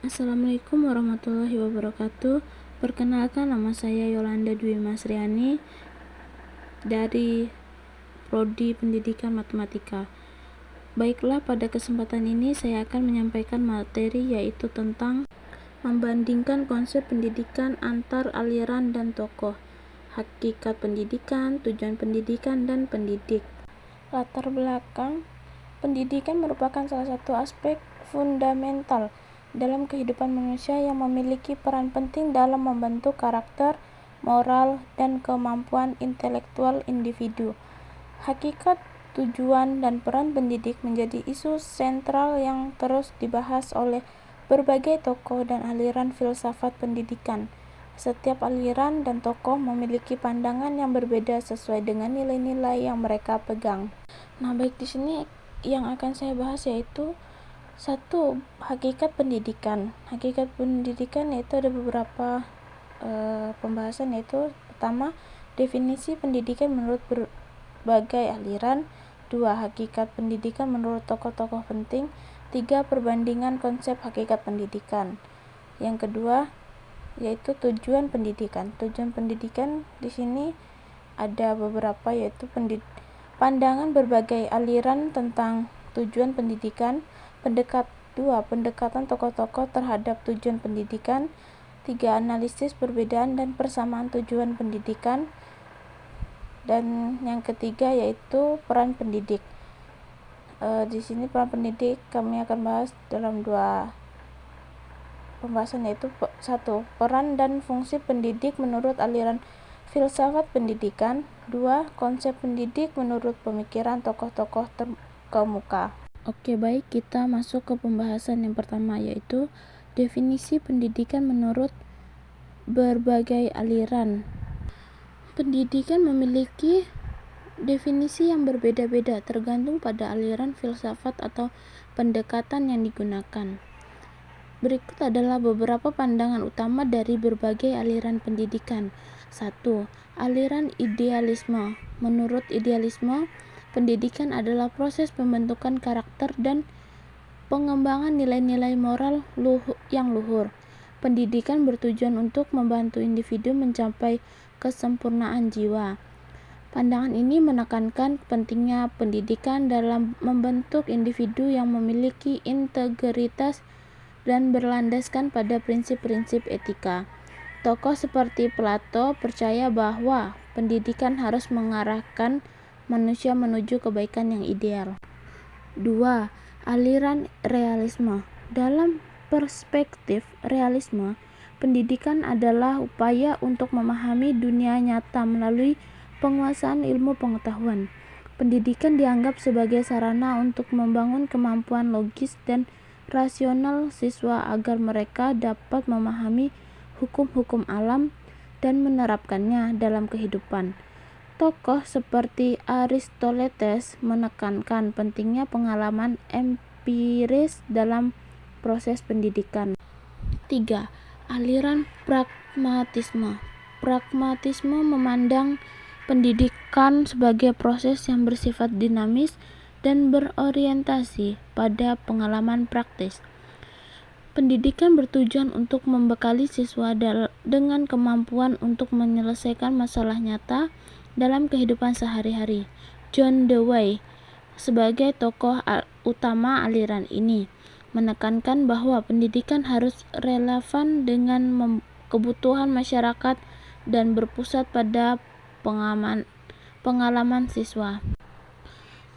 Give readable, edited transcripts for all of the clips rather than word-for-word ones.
Assalamualaikum warahmatullahi wabarakatuh. Perkenalkan, nama saya Yolanda Dwi Masriani dari Prodi Pendidikan Matematika. Baiklah, pada kesempatan ini saya akan menyampaikan materi yaitu tentang membandingkan konsep pendidikan antar aliran dan tokoh, hakikat pendidikan, tujuan pendidikan, dan pendidik. Latar belakang pendidikan merupakan salah satu aspek fundamental dalam kehidupan manusia yang memiliki peran penting dalam membentuk karakter, moral, dan kemampuan intelektual individu. Hakikat, tujuan, dan peran pendidik menjadi isu sentral yang terus dibahas oleh berbagai tokoh dan aliran filsafat pendidikan. Setiap aliran dan tokoh memiliki pandangan yang berbeda sesuai dengan nilai-nilai yang mereka pegang. Baik, di sini yang akan saya bahas yaitu satu, hakikat pendidikan. Hakikat pendidikan yaitu ada beberapa pembahasan, yaitu pertama, definisi pendidikan menurut berbagai aliran. Dua, hakikat pendidikan menurut tokoh-tokoh penting. Tiga, perbandingan konsep hakikat pendidikan. Yang kedua yaitu tujuan pendidikan. Tujuan pendidikan di sini ada beberapa, yaitu pandangan berbagai aliran tentang tujuan pendidikan. Pendekatan tokoh-tokoh terhadap tujuan pendidikan. 3, analisis perbedaan dan persamaan tujuan pendidikan. Dan yang ketiga yaitu peran pendidik. Di sini peran pendidik kami akan bahas dalam dua pembahasan, yaitu satu, peran dan fungsi pendidik menurut aliran filsafat pendidikan. 2, konsep pendidik menurut pemikiran tokoh-tokoh terkemuka. Oke, baik, kita masuk ke pembahasan yang pertama, yaitu definisi pendidikan menurut berbagai aliran. Pendidikan memiliki definisi yang berbeda-beda tergantung pada aliran filsafat atau pendekatan yang digunakan. Berikut adalah beberapa pandangan utama dari berbagai aliran pendidikan. 1. Aliran idealisme. Menurut idealisme, pendidikan adalah proses pembentukan karakter dan pengembangan nilai-nilai moral yang luhur. Pendidikan bertujuan untuk membantu individu mencapai kesempurnaan jiwa. Pandangan ini menekankan pentingnya pendidikan dalam membentuk individu yang memiliki integritas dan berlandaskan pada prinsip-prinsip etika. Tokoh seperti Plato percaya bahwa pendidikan harus mengarahkan manusia menuju kebaikan yang ideal. 2. Aliran realisme. Dalam perspektif realisme, pendidikan adalah upaya untuk memahami dunia nyata melalui penguasaan ilmu pengetahuan. Pendidikan dianggap sebagai sarana untuk membangun kemampuan logis dan rasional siswa agar mereka dapat memahami hukum-hukum alam dan menerapkannya dalam kehidupan. Tokoh seperti Aristoteles menekankan pentingnya pengalaman empiris dalam proses pendidikan. 3. Aliran pragmatisme. Pragmatisme memandang pendidikan sebagai proses yang bersifat dinamis dan berorientasi pada pengalaman praktis. Pendidikan bertujuan untuk membekali siswa dengan kemampuan untuk menyelesaikan masalah nyata dalam kehidupan sehari-hari. John Dewey, sebagai tokoh utama aliran ini, menekankan bahwa pendidikan harus relevan dengan kebutuhan masyarakat dan berpusat pada pengalaman siswa.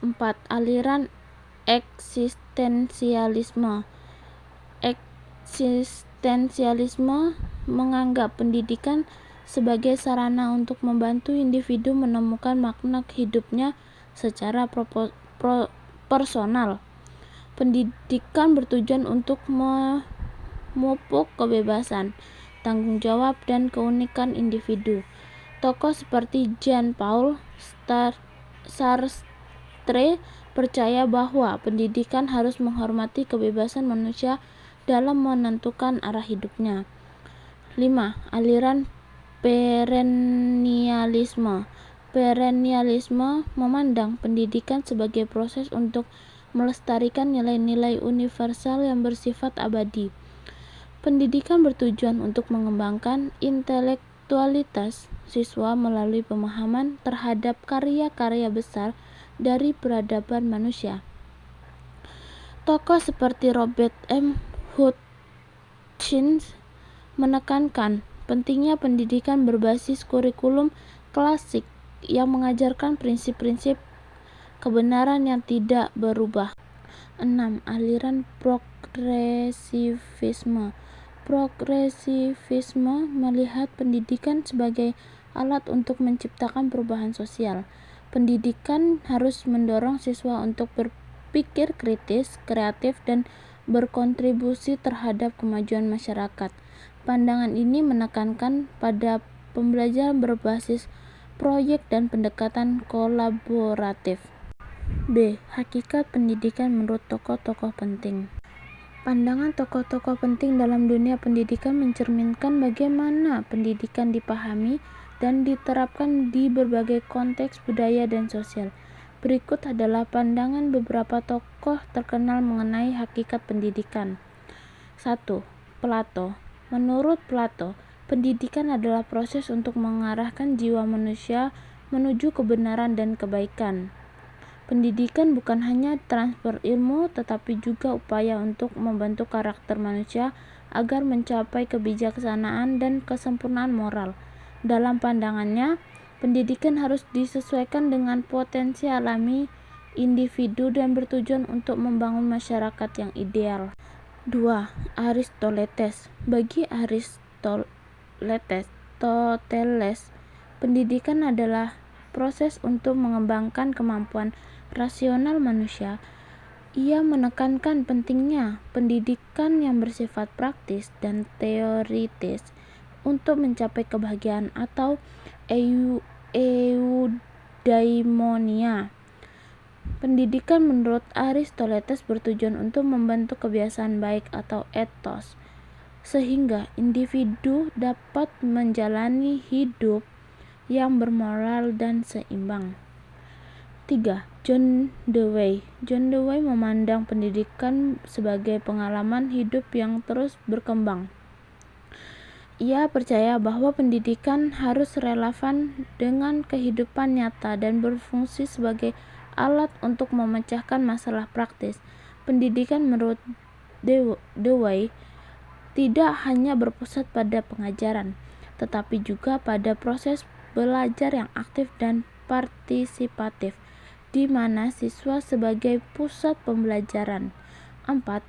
4. Aliran eksistensialisme. Eksistensialisme menganggap pendidikan sebagai sarana untuk membantu individu menemukan makna hidupnya secara personal. Pendidikan bertujuan untuk memupuk kebebasan, tanggung jawab, dan keunikan individu. Tokoh seperti Jean-Paul Sartre percaya bahwa pendidikan harus menghormati kebebasan manusia dalam menentukan arah hidupnya. 5. Aliran perennialisme. Perennialisme memandang pendidikan sebagai proses untuk melestarikan nilai-nilai universal yang bersifat abadi. Pendidikan bertujuan untuk mengembangkan intelektualitas siswa melalui pemahaman terhadap karya-karya besar dari peradaban manusia. Tokoh seperti Robert M. Hutchins menekankan pentingnya pendidikan berbasis kurikulum klasik yang mengajarkan prinsip-prinsip kebenaran yang tidak berubah. 6. Aliran progresivisme. Progresivisme melihat pendidikan sebagai alat untuk menciptakan perubahan sosial. Pendidikan harus mendorong siswa untuk berpikir kritis, kreatif, dan berkontribusi terhadap kemajuan masyarakat. Pandangan ini menekankan pada pembelajaran berbasis proyek dan pendekatan kolaboratif. B. Hakikat pendidikan menurut tokoh-tokoh penting. Pandangan tokoh-tokoh penting dalam dunia pendidikan mencerminkan bagaimana pendidikan dipahami dan diterapkan di berbagai konteks budaya dan sosial. Berikut adalah pandangan beberapa tokoh terkenal mengenai hakikat pendidikan. 1. Plato. Menurut Plato, pendidikan adalah proses untuk mengarahkan jiwa manusia menuju kebenaran dan kebaikan. Pendidikan bukan hanya transfer ilmu, tetapi juga upaya untuk membentuk karakter manusia agar mencapai kebijaksanaan dan kesempurnaan moral. Dalam pandangannya, pendidikan harus disesuaikan dengan potensi alami individu dan bertujuan untuk membangun masyarakat yang ideal. 2. Aristoteles. Bagi Aristoteles, pendidikan adalah proses untuk mengembangkan kemampuan rasional manusia. Ia menekankan pentingnya pendidikan yang bersifat praktis dan teoritis untuk mencapai kebahagiaan atau eudaimonia. Pendidikan menurut Aristoteles bertujuan untuk membentuk kebiasaan baik atau ethos, sehingga individu dapat menjalani hidup yang bermoral dan seimbang. 3. John Dewey. John Dewey memandang pendidikan sebagai pengalaman hidup yang terus berkembang. Ia percaya bahwa pendidikan harus relevan dengan kehidupan nyata dan berfungsi sebagai alat untuk memecahkan masalah praktis. Pendidikan menurut Dewey tidak hanya berpusat pada pengajaran, tetapi juga pada proses belajar yang aktif dan partisipatif, di mana siswa sebagai pusat pembelajaran. 4.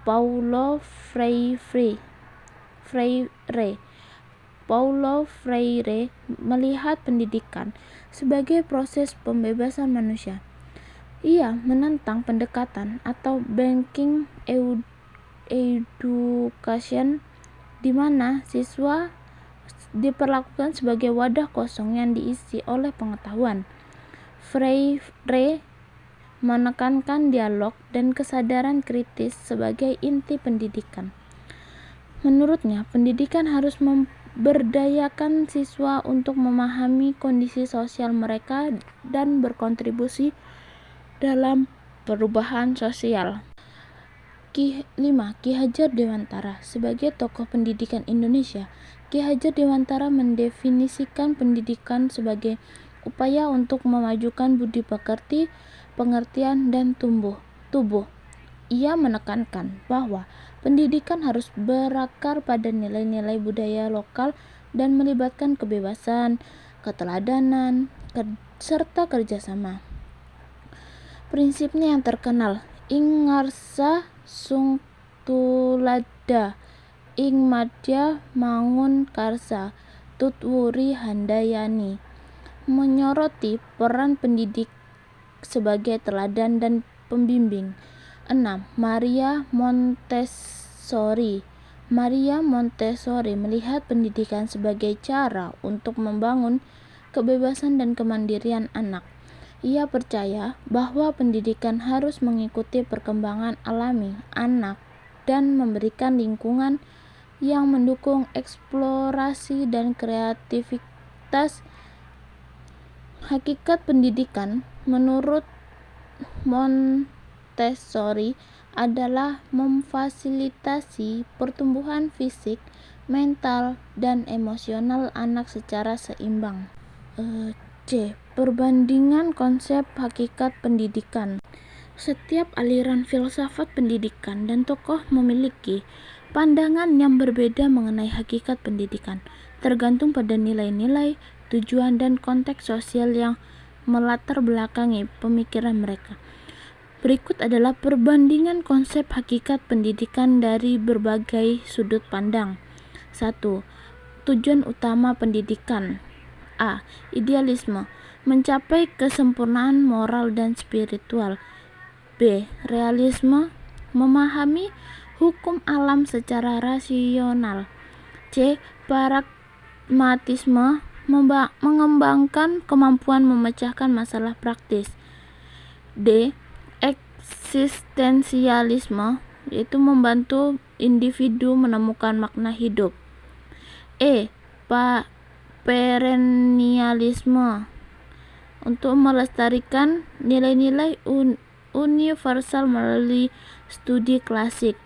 Paulo Freire. Paulo Freire melihat pendidikan sebagai proses pembebasan manusia. Ia menentang pendekatan atau banking education, di mana siswa diperlakukan sebagai wadah kosong yang diisi oleh pengetahuan. Freire menekankan dialog dan kesadaran kritis sebagai inti pendidikan. Menurutnya, pendidikan harus memberdayakan siswa untuk memahami kondisi sosial mereka dan berkontribusi dalam perubahan sosial. 5. Ki Hajar Dewantara. Sebagai tokoh pendidikan Indonesia, Ki Hajar Dewantara mendefinisikan pendidikan sebagai upaya untuk memajukan budi pekerti, pengertian, dan tubuh. Ia menekankan bahwa pendidikan harus berakar pada nilai-nilai budaya lokal dan melibatkan kebebasan, keteladanan, serta kerjasama. Prinsipnya yang terkenal, ing ngarsa sung tulada, ing madya mangun karsa, tutwuri handayani, menyoroti peran pendidik sebagai teladan dan pembimbing. 6. Maria Montessori. Maria Montessori melihat pendidikan sebagai cara untuk membangun kebebasan dan kemandirian anak. Ia percaya bahwa pendidikan harus mengikuti perkembangan alami anak dan memberikan lingkungan yang mendukung eksplorasi dan kreativitas. Hakikat pendidikan menurut Montessori adalah memfasilitasi pertumbuhan fisik, mental, dan emosional anak secara seimbang. C. Perbandingan konsep hakikat pendidikan. Setiap aliran filsafat pendidikan dan tokoh memiliki pandangan yang berbeda mengenai hakikat pendidikan, tergantung pada nilai-nilai, tujuan, dan konteks sosial yang melatar belakangi pemikiran mereka. Berikut adalah perbandingan konsep hakikat pendidikan dari berbagai sudut pandang. 1. Tujuan utama pendidikan. A. Idealisme, mencapai kesempurnaan moral dan spiritual. B. Realisme, memahami hukum alam secara rasional. C. Pragmatisme, mengembangkan kemampuan memecahkan masalah praktis. D. Eksistensialisme, yaitu membantu individu menemukan makna hidup. E. Perennialisme, untuk melestarikan nilai-nilai universal melalui studi klasik.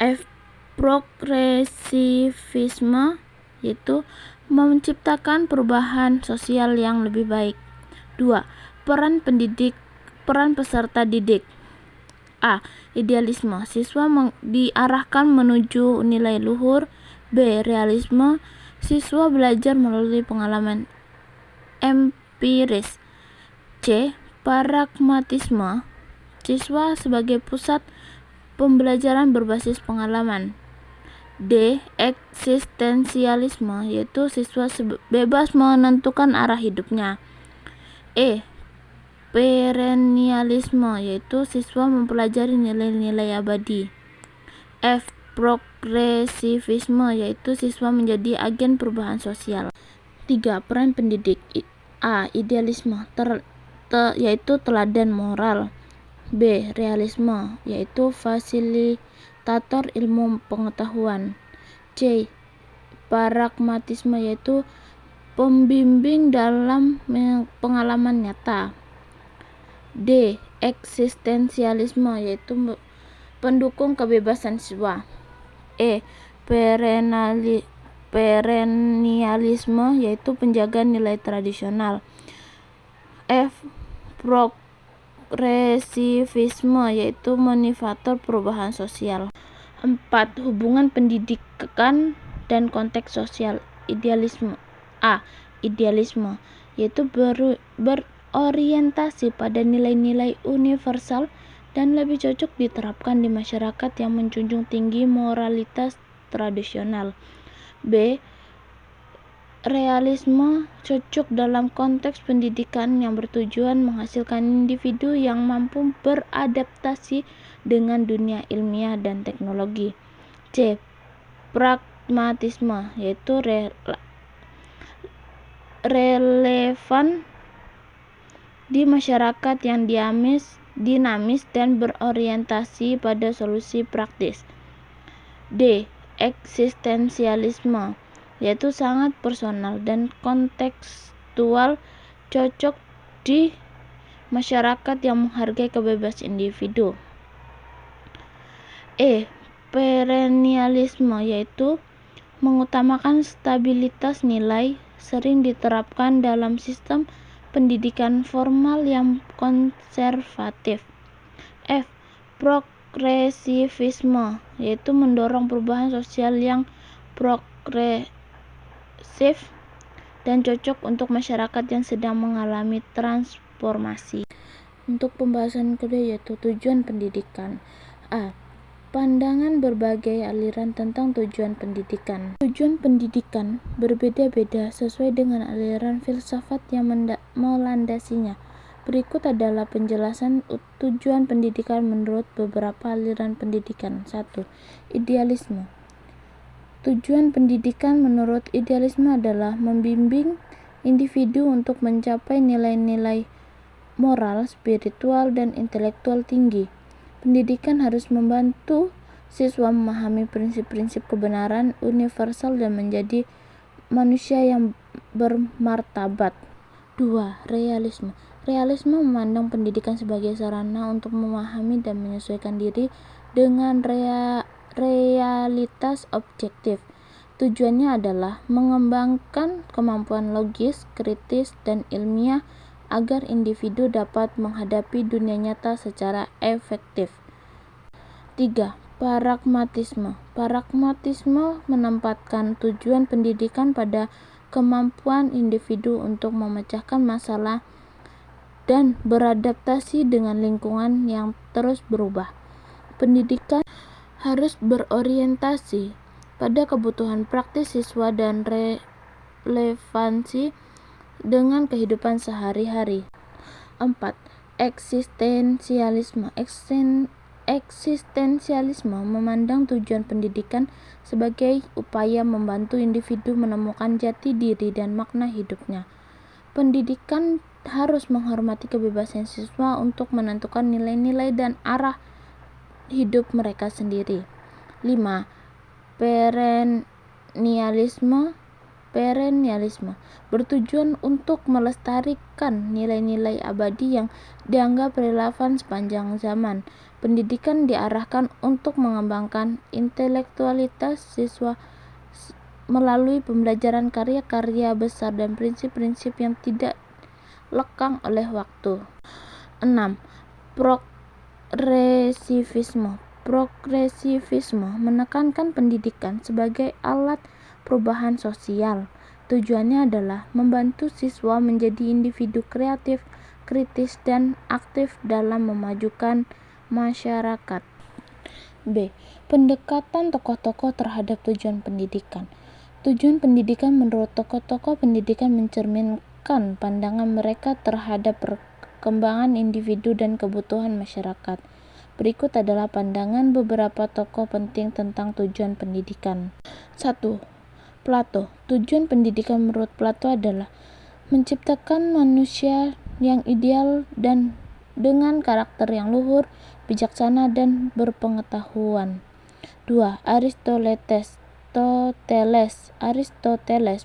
F. Progresivisme, yaitu menciptakan perubahan sosial yang lebih baik. 2. Peran peserta didik. A. Idealisme, siswa diarahkan menuju nilai luhur. B. Realisme, siswa belajar melalui pengalaman empiris. C. Pragmatisme, siswa sebagai pusat pembelajaran berbasis pengalaman. D. Eksistensialisme, yaitu siswa bebas menentukan arah hidupnya. E. Perennialisme, yaitu siswa mempelajari nilai-nilai abadi. F. Progresivisme, yaitu siswa menjadi agen perubahan sosial. 3. Peran pendidik. A. Idealisme, yaitu teladan moral. B. Realisme, yaitu fasilitator ilmu pengetahuan. C. Pragmatisme, yaitu pembimbing dalam pengalaman nyata. D. Eksistensialisme, yaitu pendukung kebebasan siswa. E. Perennialisme, yaitu penjaga nilai tradisional. F. Progresivisme, yaitu motivator perubahan sosial. 4. Hubungan pendidikan dan konteks sosial. Idealisme. A. Idealisme, yaitu berorientasi pada nilai-nilai universal dan lebih cocok diterapkan di masyarakat yang menjunjung tinggi moralitas tradisional. B. Realisme, cocok dalam konteks pendidikan yang bertujuan menghasilkan individu yang mampu beradaptasi dengan dunia ilmiah dan teknologi. C. Pragmatisme, yaitu relevan di masyarakat yang dinamis dan berorientasi pada solusi praktis. D. Eksistensialisme, yaitu sangat personal dan kontekstual, cocok di masyarakat yang menghargai kebebasan individu. E. Perennialisme, yaitu mengutamakan stabilitas nilai, sering diterapkan dalam sistem pendidikan formal yang konservatif. F. Progresivisme, yaitu mendorong perubahan sosial yang progresif dan cocok untuk masyarakat yang sedang mengalami transformasi. Untuk pembahasan kedua yaitu tujuan pendidikan. A. Pandangan berbagai aliran tentang tujuan pendidikan. Tujuan pendidikan berbeda-beda sesuai dengan aliran filsafat yang melandasinya. Berikut adalah penjelasan tujuan pendidikan menurut beberapa aliran pendidikan. 1. Idealisme. Tujuan pendidikan menurut idealisme adalah membimbing individu untuk mencapai nilai-nilai moral, spiritual, dan intelektual tinggi. Pendidikan harus membantu siswa memahami prinsip-prinsip kebenaran universal dan menjadi manusia yang bermartabat. 2. Realisme. Realisme memandang pendidikan sebagai sarana untuk memahami dan menyesuaikan diri dengan realitas objektif. Tujuannya adalah mengembangkan kemampuan logis, kritis, dan ilmiah agar individu dapat menghadapi dunia nyata secara efektif. 3. Pragmatisme. Pragmatisme menempatkan tujuan pendidikan pada kemampuan individu untuk memecahkan masalah dan beradaptasi dengan lingkungan yang terus berubah. Pendidikan harus berorientasi pada kebutuhan praktis siswa dan relevansi dengan kehidupan sehari-hari. 4. Eksistensialisme. Eksistensialisme memandang tujuan pendidikan sebagai upaya membantu individu menemukan jati diri dan makna hidupnya. Pendidikan harus menghormati kebebasan siswa untuk menentukan nilai-nilai dan arah hidup mereka sendiri. 5. Perennialisme bertujuan untuk melestarikan nilai-nilai abadi yang dianggap relevan sepanjang zaman. Pendidikan diarahkan untuk mengembangkan intelektualitas siswa melalui pembelajaran karya-karya besar dan prinsip-prinsip yang tidak lekang oleh waktu. 6. Progresivisme menekankan pendidikan sebagai alat perubahan sosial. Tujuannya adalah membantu siswa menjadi individu kreatif, kritis, dan aktif dalam memajukan masyarakat. B. Pendekatan tokoh-tokoh terhadap tujuan pendidikan. Tujuan pendidikan menurut tokoh-tokoh pendidikan mencerminkan pandangan mereka terhadap perkembangan individu dan kebutuhan masyarakat. Berikut adalah pandangan beberapa tokoh penting tentang tujuan pendidikan. 1. Plato. Tujuan pendidikan menurut Plato adalah menciptakan manusia yang ideal dan dengan karakter yang luhur, bijaksana, dan berpengetahuan. 2. Aristoteles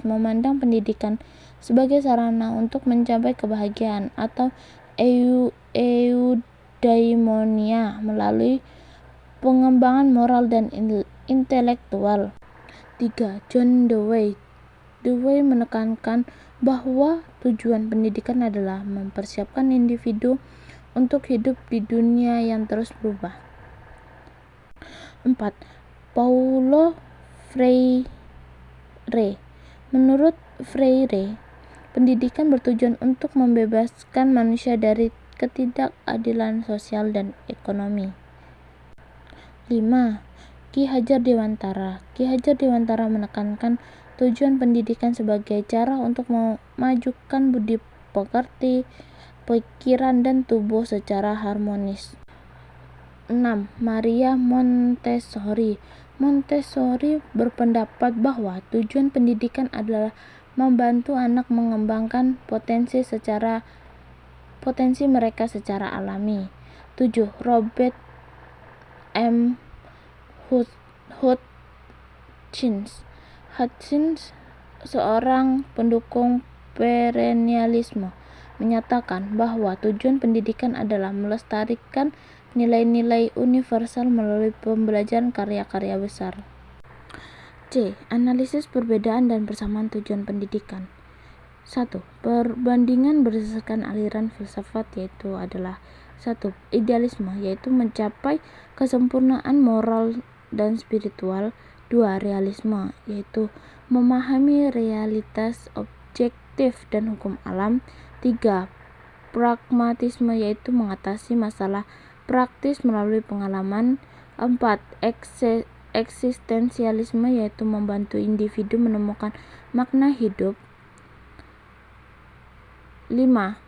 memandang pendidikan sebagai sarana untuk mencapai kebahagiaan atau eudaimonia melalui pengembangan moral dan intelektual. 3. John Dewey menekankan bahwa tujuan pendidikan adalah mempersiapkan individu untuk hidup di dunia yang terus berubah. 4. Paulo Freire. Menurut Freire, pendidikan bertujuan untuk membebaskan manusia dari ketidakadilan sosial dan ekonomi. 5. Ki Hajar Dewantara menekankan tujuan pendidikan sebagai cara untuk memajukan budi pekerti, pikiran, dan tubuh secara harmonis. 6. Maria Montessori berpendapat bahwa tujuan pendidikan adalah membantu anak mengembangkan potensi mereka secara alami. 7. Robert M. Hutchins, seorang pendukung perennialisme, menyatakan bahwa tujuan pendidikan adalah melestarikan nilai-nilai universal melalui pembelajaran karya-karya besar. C. Analisis perbedaan dan persamaan tujuan pendidikan. 1. Perbandingan berdasarkan aliran filsafat yaitu adalah 1. Idealisme yaitu mencapai kesempurnaan moral dan spiritual. 2. Realisme yaitu memahami realitas objektif dan hukum alam. 3. Pragmatisme yaitu mengatasi masalah praktis melalui pengalaman. 4. Eksistensialisme yaitu membantu individu menemukan makna hidup. 5.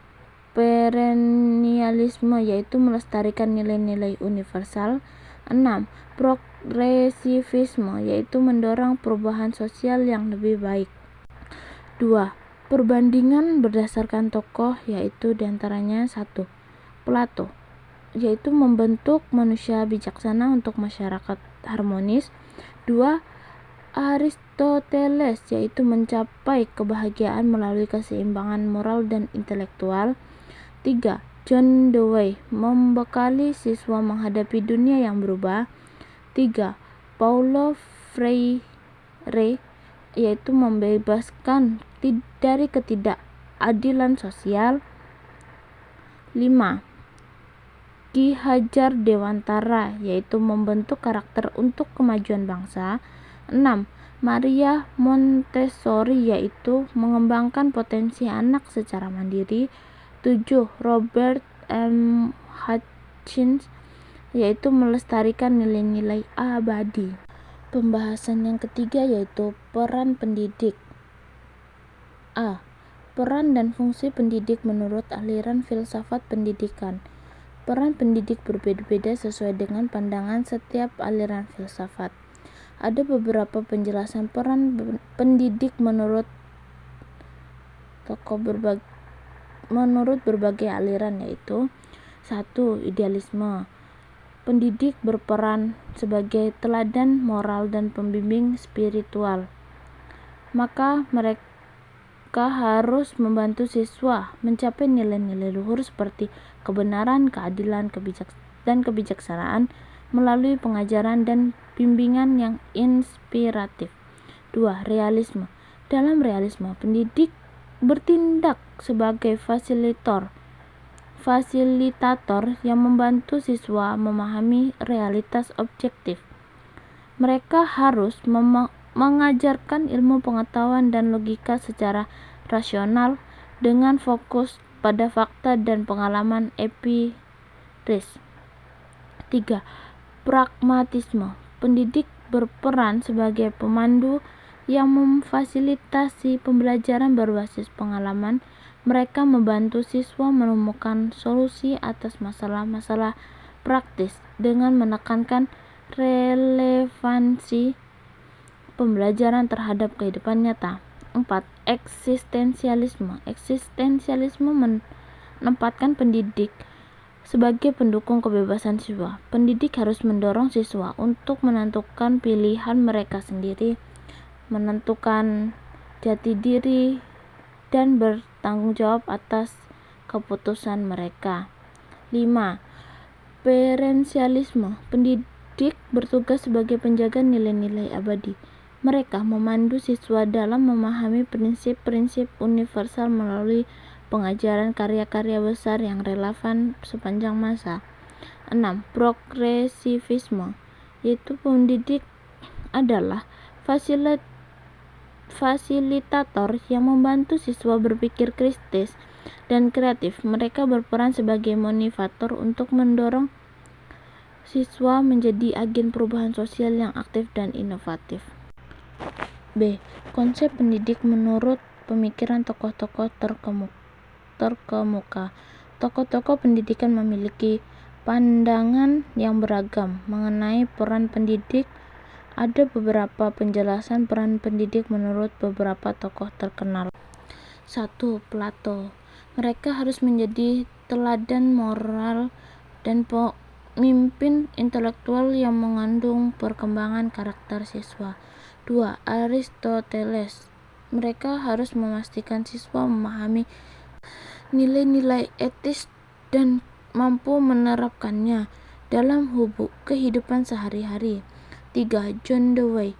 Perennialisme yaitu melestarikan nilai-nilai universal. 6. Progresivisme yaitu mendorong perubahan sosial yang lebih baik. 2. Perbandingan berdasarkan tokoh yaitu diantaranya 1. Plato yaitu membentuk manusia bijaksana untuk masyarakat harmonis. 2. Aristoteles yaitu mencapai kebahagiaan melalui keseimbangan moral dan intelektual. 3. John Dewey membekali siswa menghadapi dunia yang berubah. 3. Paulo Freire yaitu membebaskan dari ketidakadilan sosial. 5. Ki Hajar Dewantara yaitu membentuk karakter untuk kemajuan bangsa. 6. Maria Montessori yaitu mengembangkan potensi anak secara mandiri. 7. Robert M. Hutchins yaitu melestarikan nilai-nilai abadi. Pembahasan yang ketiga yaitu peran pendidik. A. Peran dan fungsi pendidik menurut aliran filsafat pendidikan. Peran pendidik berbeda-beda sesuai dengan pandangan setiap aliran filsafat. Ada beberapa penjelasan peran pendidik menurut berbagai aliran yaitu 1. Idealisme. Pendidik berperan sebagai teladan moral dan pembimbing spiritual. Maka mereka harus membantu siswa mencapai nilai-nilai luhur seperti kebenaran, keadilan, dan kebijaksanaan melalui pengajaran dan bimbingan yang inspiratif. 2. Realisme. Dalam realisme, pendidik bertindak sebagai fasilitator yang membantu siswa memahami realitas objektif. Mereka harus mengajarkan ilmu pengetahuan dan logika secara rasional dengan fokus pada fakta dan pengalaman empiris. 3. Pragmatisme. Pendidik berperan sebagai pemandu yang memfasilitasi pembelajaran berbasis pengalaman. Mereka membantu siswa menemukan solusi atas masalah-masalah praktis dengan menekankan relevansi pembelajaran terhadap kehidupan nyata. 4. Eksistensialisme. Eksistensialisme menempatkan pendidik sebagai pendukung kebebasan siswa. Pendidik harus mendorong siswa untuk menentukan pilihan mereka sendiri, menentukan jati diri, dan bertanggung jawab atas keputusan mereka. 5. Perensialisme. Pendidik bertugas sebagai penjaga nilai-nilai abadi. Mereka memandu siswa dalam memahami prinsip-prinsip universal melalui pengajaran karya-karya besar yang relevan sepanjang masa. 6. Progresivisme, yaitu pendidik adalah fasilitator yang membantu siswa berpikir kritis dan kreatif. Mereka berperan sebagai motivator untuk mendorong siswa menjadi agen perubahan sosial yang aktif dan inovatif. B. Konsep pendidik menurut pemikiran tokoh-tokoh terkemuka. Tokoh-tokoh pendidikan memiliki pandangan yang beragam mengenai peran pendidik. Ada beberapa penjelasan peran pendidik menurut beberapa tokoh terkenal. 1. Plato. Mereka harus menjadi teladan moral dan pemimpin intelektual yang mengandung perkembangan karakter siswa. 2. Aristoteles. Mereka harus memastikan siswa memahami nilai-nilai etis dan mampu menerapkannya dalam kehidupan sehari-hari. 3. John Dewey.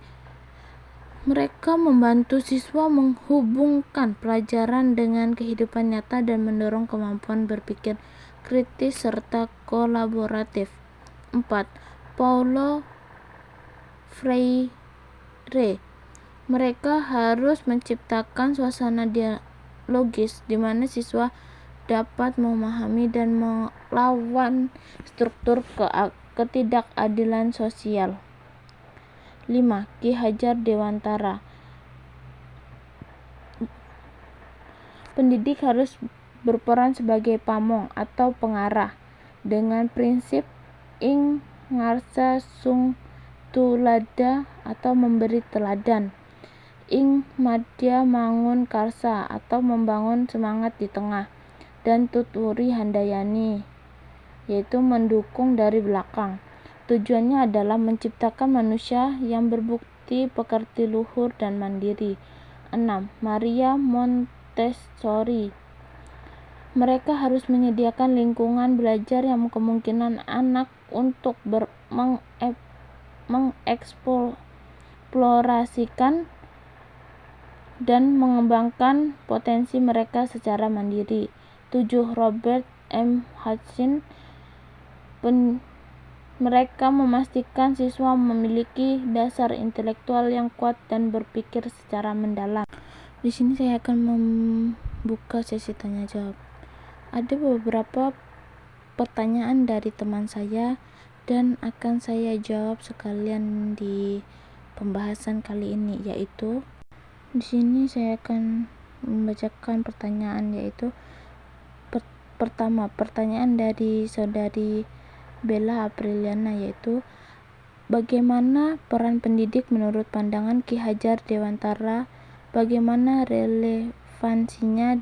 Mereka membantu siswa menghubungkan pelajaran dengan kehidupan nyata dan mendorong kemampuan berpikir kritis serta kolaboratif. 4. Paulo Freire. Mereka harus menciptakan suasana dialogis di mana siswa dapat memahami dan melawan struktur ketidakadilan sosial. 5. Ki Hajar Dewantara. Pendidik harus berperan sebagai pamong atau pengarah dengan prinsip ing ngarsa sung tulada atau memberi teladan, ing madya mangun karsa atau membangun semangat di tengah, dan tuturi handayani yaitu mendukung dari belakang. Tujuannya adalah menciptakan manusia yang berbukti pekerti luhur dan mandiri. 6. Maria Montessori Mereka harus menyediakan lingkungan belajar yang memungkinkan anak untuk mengeksplorasikan dan mengembangkan potensi mereka secara mandiri. 7. Robert M. Hutchinson. Mereka memastikan siswa memiliki dasar intelektual yang kuat dan berpikir secara mendalam. Di sini saya akan membuka sesi tanya jawab. Ada beberapa pertanyaan dari teman saya dan akan saya jawab sekalian di pembahasan kali ini, yaitu di sini saya akan membacakan pertanyaan, yaitu pertama, pertanyaan dari saudari Bella Apriliana, yaitu bagaimana peran pendidik menurut pandangan Ki Hajar Dewantara, bagaimana relevansinya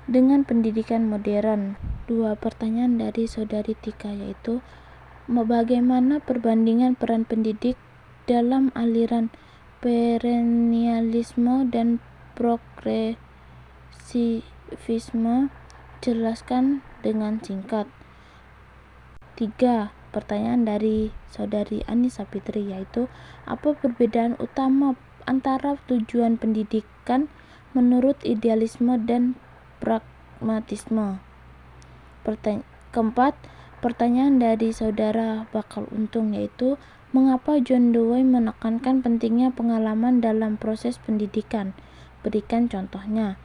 dengan pendidikan modern. 2. Pertanyaan dari saudari Tika, yaitu bagaimana perbandingan peran pendidik dalam aliran perennialisme dan progresivisme, jelaskan dengan singkat. 3. Pertanyaan dari saudari Anissa Fitri, yaitu apa perbedaan utama antara tujuan pendidikan menurut idealisme dan pragmatisme. Keempat, pertanyaan dari saudara Bakal Untung, yaitu mengapa John Dewey menekankan pentingnya pengalaman dalam proses pendidikan, berikan contohnya.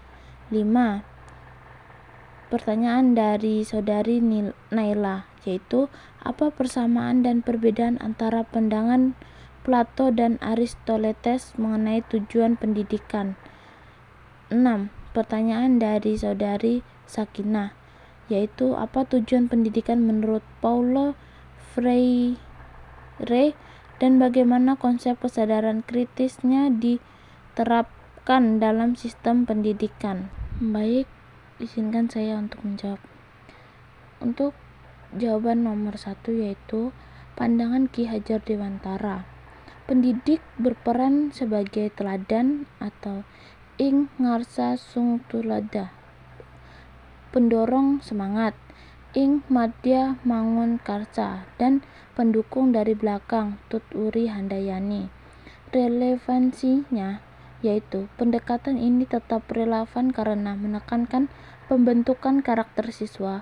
5. Pertanyaan dari saudari Naila, yaitu apa persamaan dan perbedaan antara pandangan Plato dan Aristoteles mengenai tujuan pendidikan. 6. Pertanyaan dari saudari Sakinah, yaitu apa tujuan pendidikan menurut Paulo Freire dan bagaimana konsep kesadaran kritisnya diterapkan dalam sistem pendidikan. Baik, izinkan saya untuk menjawab. Untuk jawaban nomor 1, yaitu pandangan Ki Hajar Dewantara. Pendidik berperan sebagai teladan atau ing ngarsa sung tulada, pendorong semangat, ing madya mangun karsa, dan pendukung dari belakang, tut uri handayani. Relevansinya yaitu pendekatan ini tetap relevan karena menekankan pembentukan karakter siswa,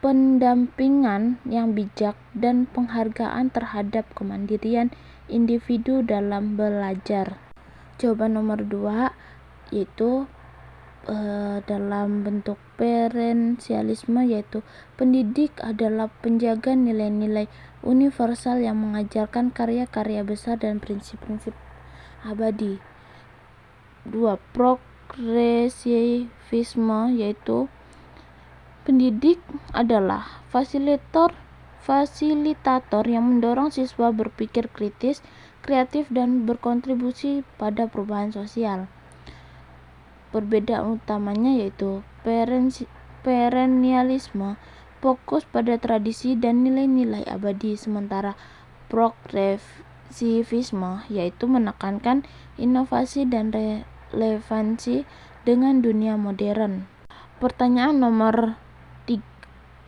pendampingan yang bijak, dan penghargaan terhadap kemandirian individu dalam belajar. Jawaban nomor 2 yaitu dalam bentuk perensialisme, yaitu pendidik adalah penjaga nilai-nilai universal yang mengajarkan karya-karya besar dan prinsip-prinsip abadi. 2. Progresivisme, yaitu pendidik adalah fasilitator yang mendorong siswa berpikir kritis, kreatif, dan berkontribusi pada perubahan sosial. Perbedaan utamanya yaitu perennialisme fokus pada tradisi dan nilai-nilai abadi, sementara progresivisme yaitu menekankan inovasi dan relevansi dengan dunia modern.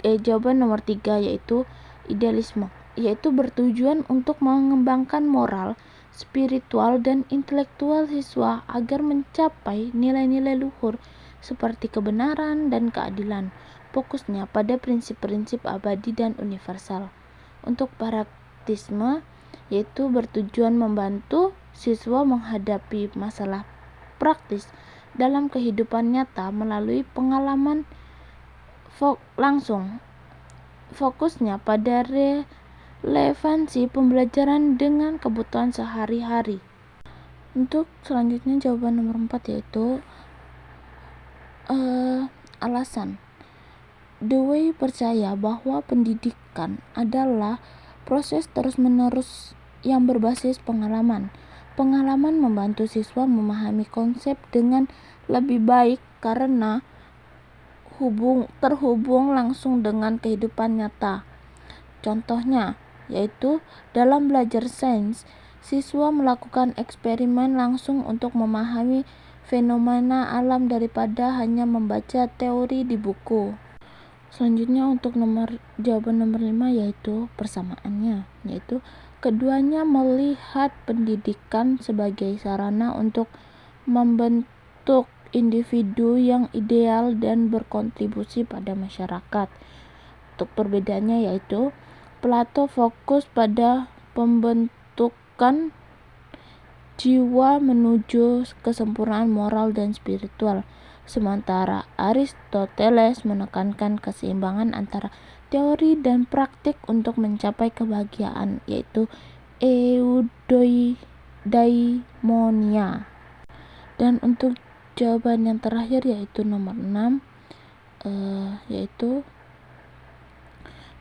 Jawaban nomor 3 yaitu idealisme, yaitu bertujuan untuk mengembangkan moral, spiritual, dan intelektual siswa agar mencapai nilai-nilai luhur seperti kebenaran dan keadilan. Fokusnya pada prinsip-prinsip abadi dan universal. Untuk praktisme, yaitu bertujuan membantu siswa menghadapi masalah praktis dalam kehidupan nyata melalui pengalaman langsung. Fokusnya pada relevansi pembelajaran dengan kebutuhan sehari-hari. Untuk selanjutnya jawaban nomor 4 yaitu alasan. Dewey percaya bahwa pendidikan adalah proses terus-menerus yang berbasis pengalaman. Pengalaman membantu siswa memahami konsep dengan lebih baik karena terhubung langsung dengan kehidupan nyata. Contohnya yaitu dalam belajar sains, siswa melakukan eksperimen langsung untuk memahami fenomena alam daripada hanya membaca teori di buku. Selanjutnya untuk jawaban nomor 5 yaitu persamaannya, yaitu keduanya melihat pendidikan sebagai sarana untuk membentuk individu yang ideal dan berkontribusi pada masyarakat. Untuk perbedaannya yaitu Plato fokus pada pembentukan jiwa menuju kesempurnaan moral dan spiritual, sementara Aristoteles menekankan keseimbangan antara teori dan praktik untuk mencapai kebahagiaan, yaitu eudaimonia. Dan untuk jawaban yang terakhir yaitu nomor 6, yaitu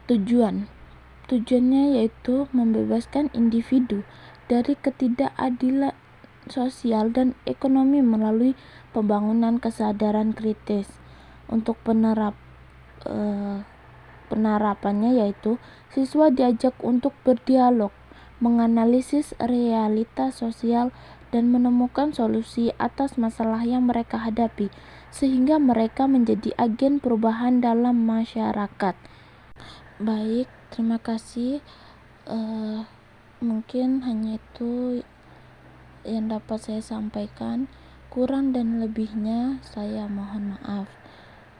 tujuannya yaitu membebaskan individu dari ketidakadilan sosial dan ekonomi melalui pembangunan kesadaran kritis. Untuk penerapannya yaitu siswa diajak untuk berdialog, menganalisis realitas sosial dan menemukan solusi atas masalah yang mereka hadapi, sehingga mereka menjadi agen perubahan dalam masyarakat. Baik, terima kasih. Mungkin hanya itu yang dapat saya sampaikan. Kurang dan lebihnya saya mohon maaf.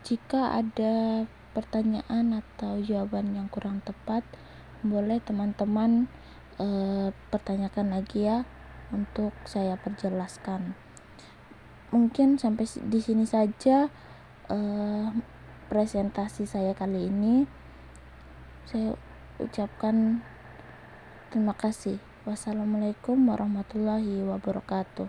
Jika ada pertanyaan atau jawaban yang kurang tepat, boleh teman-teman pertanyakan lagi ya, untuk saya perjelaskan. Mungkin sampai di sini saja presentasi saya kali ini. Saya ucapkan terima kasih. Wassalamualaikum warahmatullahi wabarakatuh.